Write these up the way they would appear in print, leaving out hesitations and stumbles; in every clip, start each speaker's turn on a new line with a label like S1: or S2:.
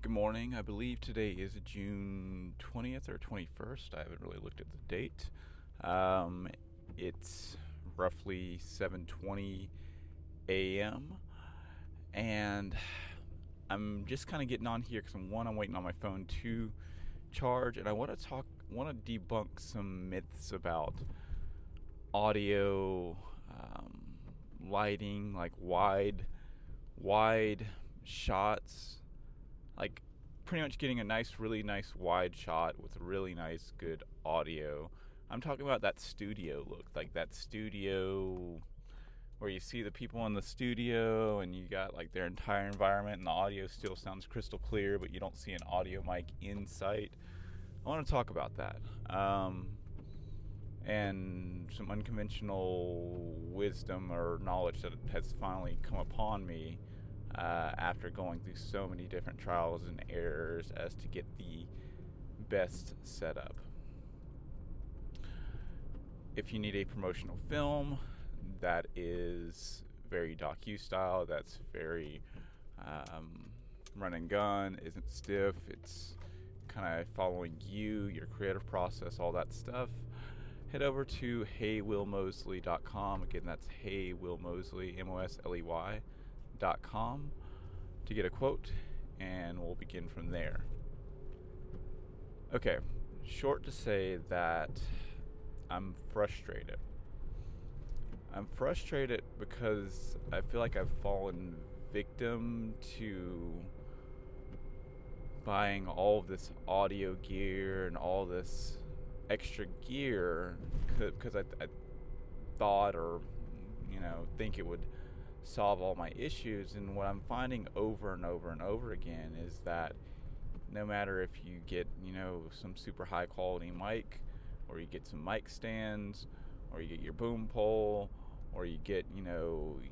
S1: Good morning. I believe today is June 20th or 21st. I haven't really looked at the date. Um, it's roughly 7:20 a.m. and I'm just kind of getting on here because I'm waiting on my phone to charge, and I want to debunk some myths about audio, lighting, like wide shots, like pretty much getting a really nice wide shot with really nice good audio. I'm talking about that studio look, like that studio where you see the people in the studio and you got like their entire environment and the audio still sounds crystal clear, but you don't see an audio mic in sight. I want to talk about that. And some unconventional wisdom or knowledge that has finally come upon me after going through so many different trials and errors as to get the best setup. If you need a promotional film that is very docu-style, that's very run and gun, isn't stiff, it's kind of following you, your creative process, all that stuff, head over to heywillmosley.com. Again, that's heywillmosley, Mosley.com, to get a quote, and we'll begin from there. Okay, short to say that I'm frustrated. I'm frustrated because I feel like I've fallen victim to buying all of this audio gear and all this extra gear because I thought or think it would solve all my issues. And what I'm finding over and over and over again is that no matter if you get some super high quality mic, or you get some mic stands, or you get your boom pole, or you get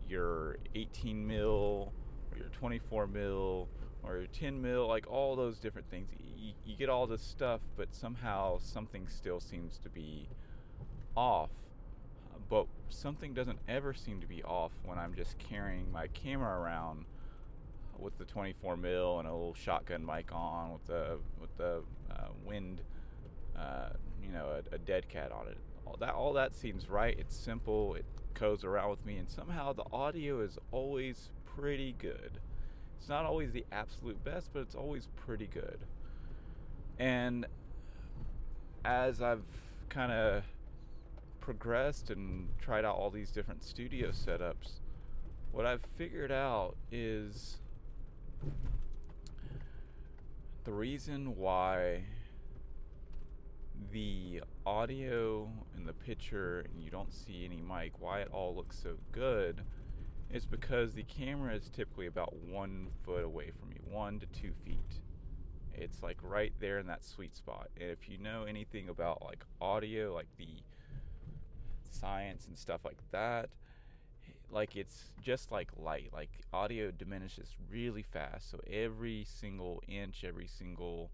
S1: your 18 mil or your 24 mil or your 10 mil, like all those different things, you get all this stuff, but somehow something still seems to be off. But something doesn't ever seem to be off when I'm just carrying my camera around with the 24 mil and a little shotgun mic on with the wind, a dead cat on it. All that seems right. It's simple. It goes around with me, and somehow the audio is always pretty good. It's not always the absolute best, but it's always pretty good. And as I've kind of progressed and tried out all these different studio setups, what I've figured out is the reason why the audio and the picture and you don't see any mic, why it all looks so good, is because the camera is typically about 1 foot away from you, 1 to 2 feet. It's like right there in that sweet spot. And if you know anything about like audio, like the science and stuff like that, like it's just like light. Like audio diminishes really fast. So every single inch, every single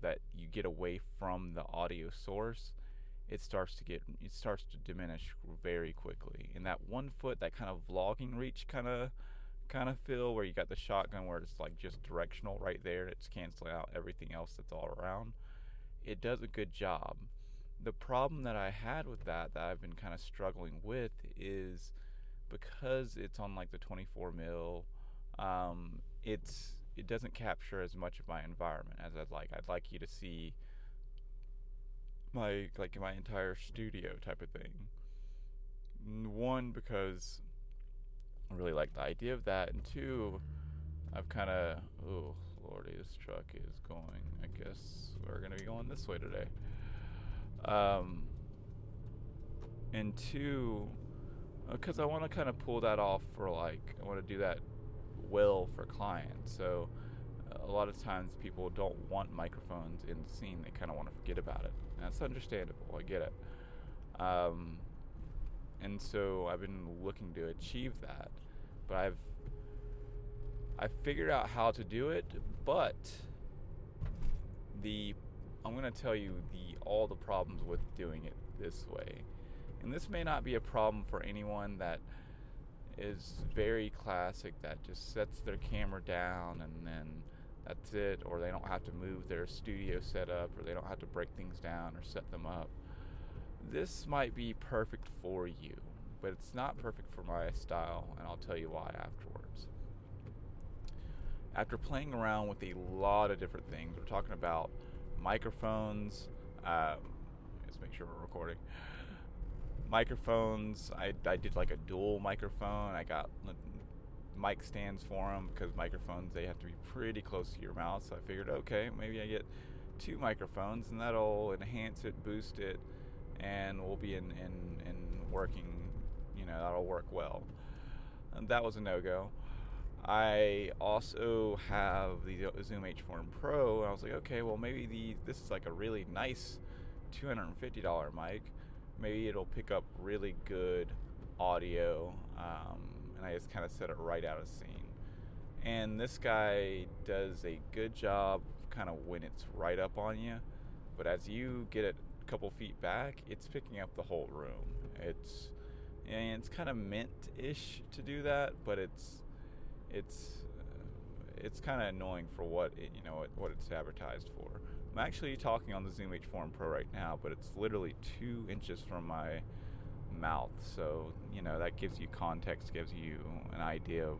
S1: that you get away from the audio source, it starts to diminish very quickly. And that 1 foot, that kind of vlogging reach kind of feel, where you got the shotgun where it's like just directional right there, it's canceling out everything else that's all around, it does a good job. The problem that I had with that I've been kind of struggling with is because it's on like the 24 mil, it doesn't capture as much of my environment as I'd like. I'd like you to see my entire studio type of thing. One, because I really like the idea of that, and two, I've kind of, oh lordy, this truck is going, I guess we're going to be going this way today. And two, because I want to kind of pull that off for I want to do that well for clients. So a lot of times people don't want microphones in the scene. They kind of want to forget about it. And that's understandable. I get it. And so I've been looking to achieve that. But I've figured out how to do it, but I'm going to tell you all the problems with doing it this way. And this may not be a problem for anyone that is very classic, that just sets their camera down and then that's it, or they don't have to move their studio setup, or they don't have to break things down or set them up. This might be perfect for you, but it's not perfect for my style, and I'll tell you why afterwards. After playing around with a lot of different things, we're talking about microphones. Let's make sure we're recording. Microphones. I did like a dual microphone. I got mic stands for them because microphones, they have to be pretty close to your mouth. So I figured, okay, maybe I get 2 microphones and that'll enhance it, boost it, and we'll be in working. That'll work well. And that was a no-go. I also have the Zoom H4n Pro, and I was like, okay, well maybe this is like a really nice $250 mic. Maybe it'll pick up really good audio, and I just kind of set it right out of scene. And this guy does a good job kind of when it's right up on you, but as you get it a couple feet back, it's picking up the whole room. It's kind of meant-ish to do that, but it's kind of annoying for what it's advertised for. I'm actually talking on the Zoom H4n Pro right now, but it's literally 2 inches from my mouth, so that gives you context, gives you an idea of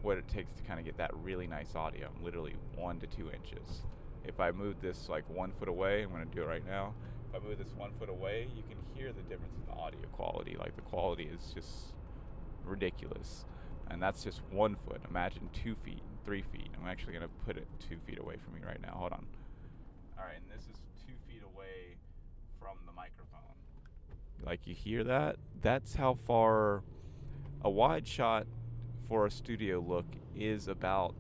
S1: what it takes to kind of get that really nice audio. I'm literally 1 to 2 inches. If I move this like 1 foot away, I'm going to do it right now. If I move this 1 foot away, you can hear the difference in the audio quality. Like, the quality is just ridiculous. And that's just 1 foot. Imagine 2 feet, 3 feet. I'm actually going to put it 2 feet away from me right now. Hold on. Alright, and this is 2 feet away from the microphone. Like, you hear that? That's how far a wide shot for a studio look is about,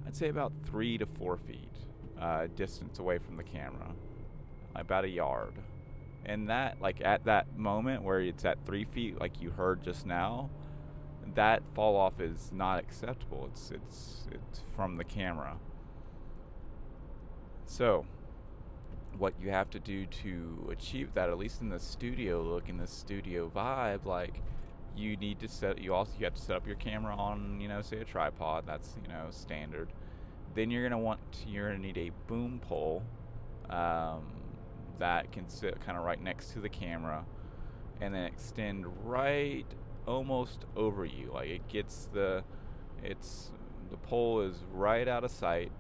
S1: I'd say about 3 to 4 feet distance away from the camera. About a yard. And that, like, at that moment where it's at 3 feet, like you heard just now, that fall off is not acceptable. It's from the camera. So what you have to do to achieve that, at least in the studio look, in the studio vibe, like, you need to you have to set up your camera on, say a tripod. That's, standard. Then you're gonna need a boom pole that can sit kind of right next to the camera and then extend right almost over you. Like, the pole is right out of sight.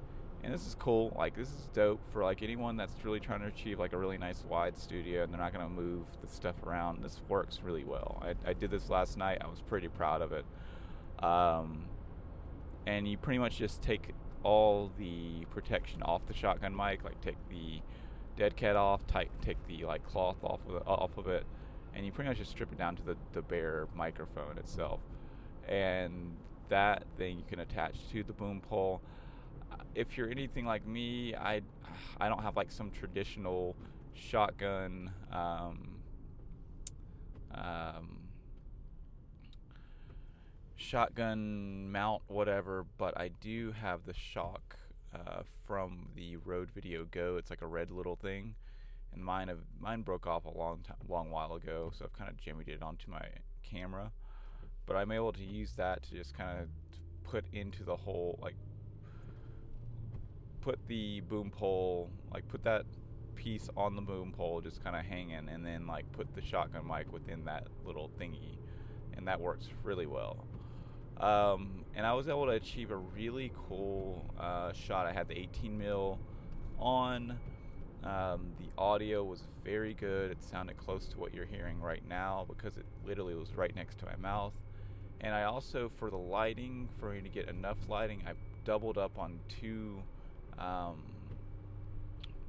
S1: And this is cool. Like, this is dope for like anyone that's really trying to achieve like a really nice wide studio and they're not going to move the stuff around. This works really well. I did this last night. I was pretty proud of it. And you pretty much just take all the protection off the shotgun mic, like take the dead cat off, take the like cloth off of it, and you pretty much just strip it down to the bare microphone itself. And that thing you can attach to the boom pole. If you're anything like me, I don't have like some traditional shotgun shotgun mount, whatever, but I do have the shock from the Rode Video Go. It's like a red little thing, and mine broke off a long while ago, so I've kind of jimmied it onto my camera. But I'm able to use that to just kind of put into the hole, like put the boom pole, like put that piece on the boom pole just kind of hanging, and then like put the shotgun mic within that little thingy, and that works really well. And I was able to achieve a really cool shot. I had the 18 mil on. The audio was very good. It sounded close to what you're hearing right now because it literally was right next to my mouth. And I also, for the lighting, for me to get enough lighting, I doubled up on two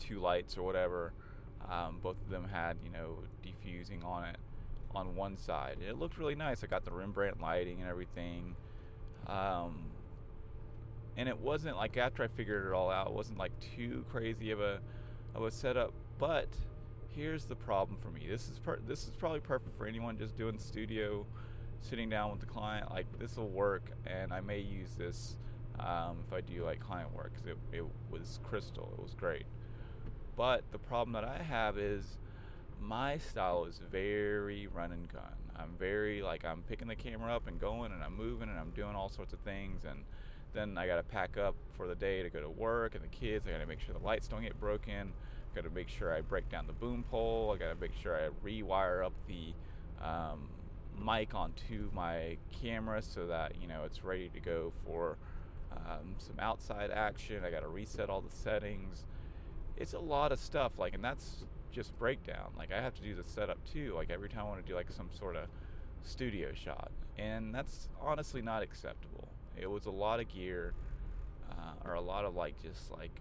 S1: lights or whatever. Both of them had, diffusing on it on one side. It looked really nice. I got the Rembrandt lighting and everything. And it wasn't like, after I figured it all out, it wasn't like too crazy of a setup. But here's the problem for me. This is probably perfect for anyone just doing studio, sitting down with the client. Like, this will work, and I may use this if I do like client work, because it was crystal. It was great. But the problem that I have is my style is very run and gun. I'm very like I'm picking the camera up and going and I'm moving and I'm doing all sorts of things, and then I gotta pack up for the day to go to work and the kids. I gotta make sure the lights don't get broken. Gotta make sure I break down the boom pole. I gotta make sure I rewire up the um, mic onto my camera so that it's ready to go for some outside action. I gotta reset all the settings. It's a lot of stuff, like, and that's just breakdown. Like, I have to do the setup too, like every time I want to do like some sort of studio shot, and that's honestly not acceptable. It was a lot of gear, or a lot of like just like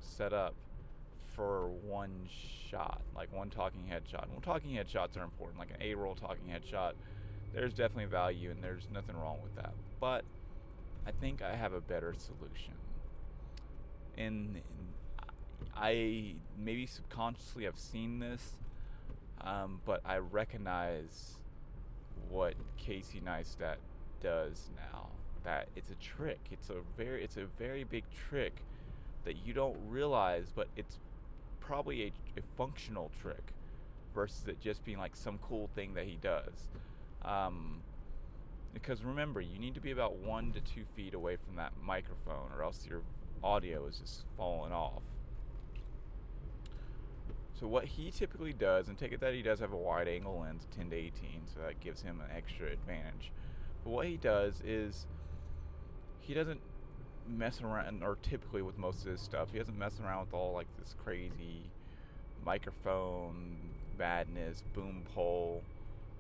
S1: setup for one shot, like one talking head shot. Well, talking head shots are important, like an A-roll talking head shot. There's definitely value and there's nothing wrong with that, but I think I have a better solution. And I maybe subconsciously have seen this, but I recognize what Casey Neistat does now. That it's a trick. It's a very big trick that you don't realize, but it's probably a functional trick versus it just being like some cool thing that he does. Because remember, you need to be about 1 to 2 feet away from that microphone, or else your audio is just falling off. So what he typically does, and take it that he does have a wide angle lens, 10 to 18, so that gives him an extra advantage. But what he does is he doesn't mess around, or typically with most of his stuff, he doesn't mess around with all like this crazy microphone madness, boom pole,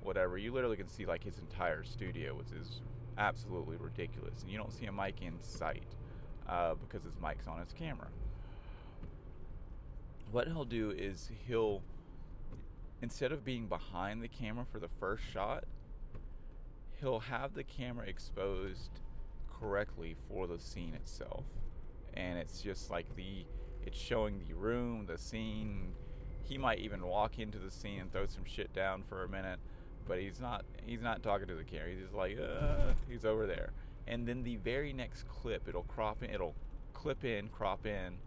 S1: whatever. You literally can see like his entire studio, which is absolutely ridiculous, and you don't see a mic in sight because his mic's on his camera. What he'll do is instead of being behind the camera for the first shot, he'll have the camera exposed correctly for the scene itself, and it's just like it's showing the room, the scene. He might even walk into the scene and throw some shit down for a minute, but he's not talking to the camera. He's just like he's over there. And then the very next clip, it'll clip in, crop in.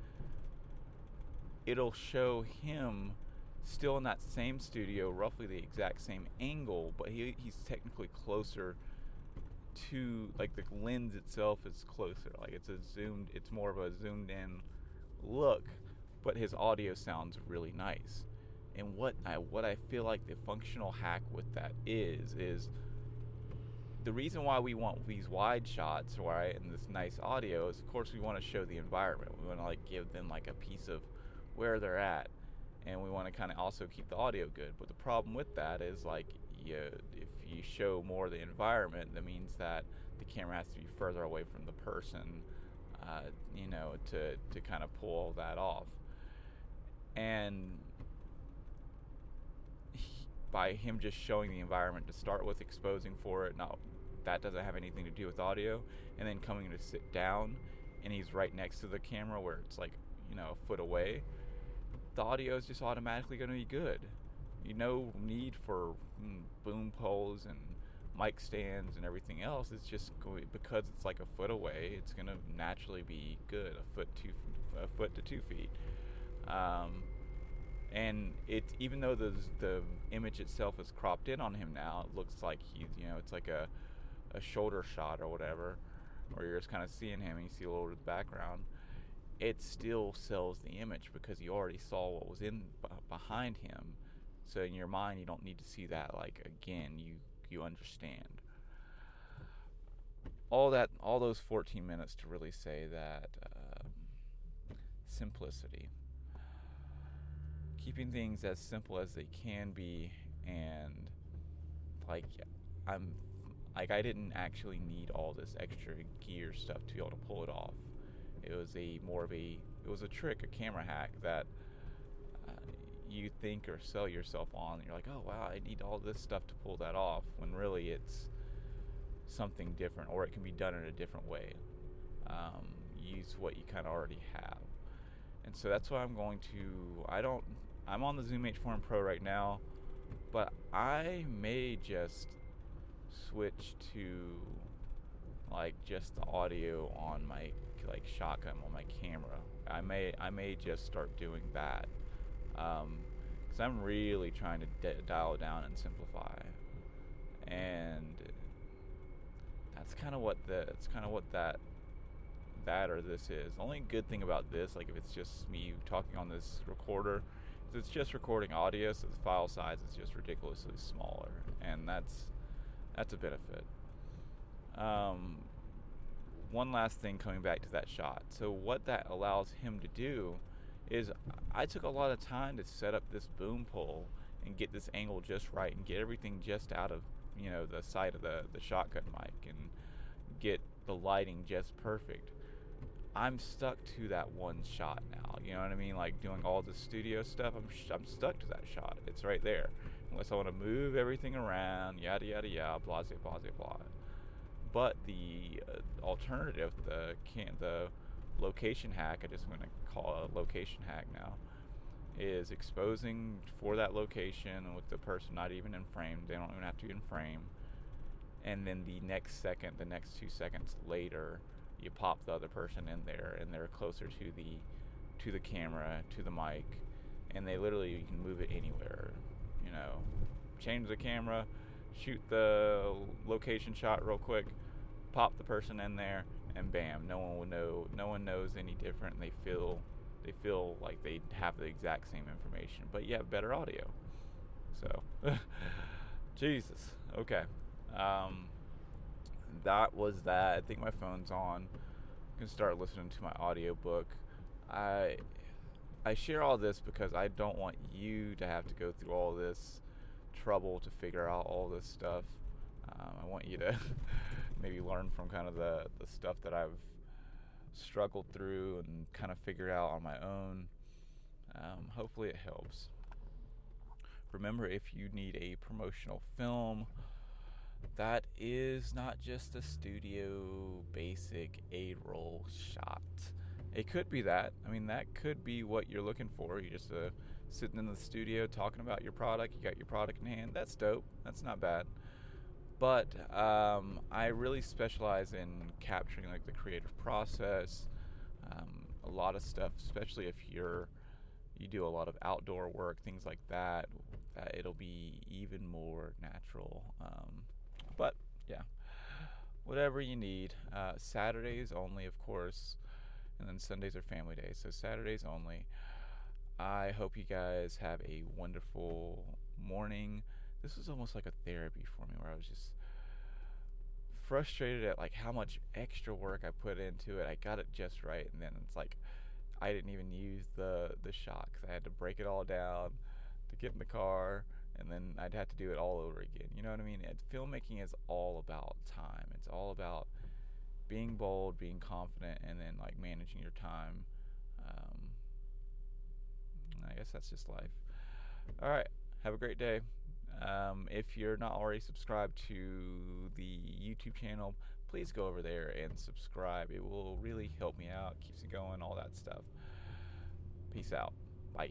S1: It'll show him still in that same studio, roughly the exact same angle, but he's technically closer to, like, the lens itself is closer. Like, it's more of a zoomed in look, but his audio sounds really nice. And what I feel like the functional hack with that is the reason why we want these wide shots, right, and this nice audio is, of course, we want to show the environment. We want to like give them like a piece of where they're at, and we want to kind of also keep the audio good. But the problem with that is, like, if you show more of the environment, that means that the camera has to be further away from the person, to kind of pull all that off. And by him just showing the environment to start with, exposing for it, now that doesn't have anything to do with audio, and then coming to sit down, and he's right next to the camera where it's like, a foot away, the audio is just automatically going to be good. No need for boom poles and mic stands and everything else. It's just because it's like a foot away, it's going to naturally be good, a foot to 2 feet. And it's, even though the image itself is cropped in on him now, it looks like it's like a shoulder shot or whatever, or you're just kind of seeing him and you see a little bit of the background. It still sells the image because you already saw what was in behind him. So in your mind, you don't need to see that like again. You understand all those 14 minutes to really say that simplicity, keeping things as simple as they can be, and like I didn't actually need all this extra gear stuff to be able to pull it off. It was a trick, a camera hack that you think or sell yourself on, and you're like, oh wow, I need all this stuff to pull that off, when really it's something different, or it can be done in a different way. Use what you kind of already have. And so that's what I'm going to, I'm on the Zoom H4n Pro right now, but I may just switch to like just the audio on my like shotgun on my camera. I may just start doing that, because I'm really trying to dial down and simplify. And that's kind of what that or this is. The only good thing about this, like if it's just me talking on this recorder, is it's just recording audio, so the file size is just ridiculously smaller, and that's a benefit. Um, One last thing coming back to that shot. So what that allows him to do is I took a lot of time to set up this boom pole and get this angle just right and get everything just out of the side of the shotgun mic and get the lighting just perfect. I'm stuck to that one shot now. You know what I mean? Like doing all the studio stuff, I'm stuck to that shot. It's right there. Unless I want to move everything around, yada yada yada, blah blah blah blah. But the alternative, the location hack, I just want to call it a location hack now, is exposing for that location with the person not even in frame. They don't even have to be in frame. And then the next 2 seconds later, you pop the other person in there, and they're closer to the camera, to the mic, and they literally, you can move it anywhere. Change the camera, shoot the location shot real quick, pop the person in there, and bam, no one will know. No one knows any different. And they feel like they have the exact same information, but you have better audio. So, Jesus. Okay. That was that. I think my phone's on. I can start listening to my audiobook. I share all this because I don't want you to have to go through all this trouble to figure out all this stuff. I want you to maybe learn from kind of the stuff that I've struggled through and kind of figured out on my own. Hopefully it helps. Remember, if you need a promotional film that is not just a studio basic 8-roll shot. It could be that. I mean, that could be what you're looking for. You're just sitting in the studio talking about your product. You got your product in hand. That's dope. That's not bad. But I really specialize in capturing like the creative process, a lot of stuff, especially if you do a lot of outdoor work, things like that. It'll be even more natural. But yeah, whatever you need. Saturdays only, of course, and then Sundays are family days. So Saturdays only. I hope you guys have a wonderful morning. This was almost like a therapy for me, where I was just frustrated at like how much extra work I put into it. I got it just right, and then it's like I didn't even use the shot because I had to break it all down to get in the car, and then I'd have to do it all over again. You know what I mean? Filmmaking is all about time. It's all about being bold, being confident, and then like managing your time. I guess that's just life. All right, have a great day. If you're not already subscribed to the YouTube channel, please go over there and subscribe. It will really help me out, keeps it going, all that stuff. Peace out. Bye.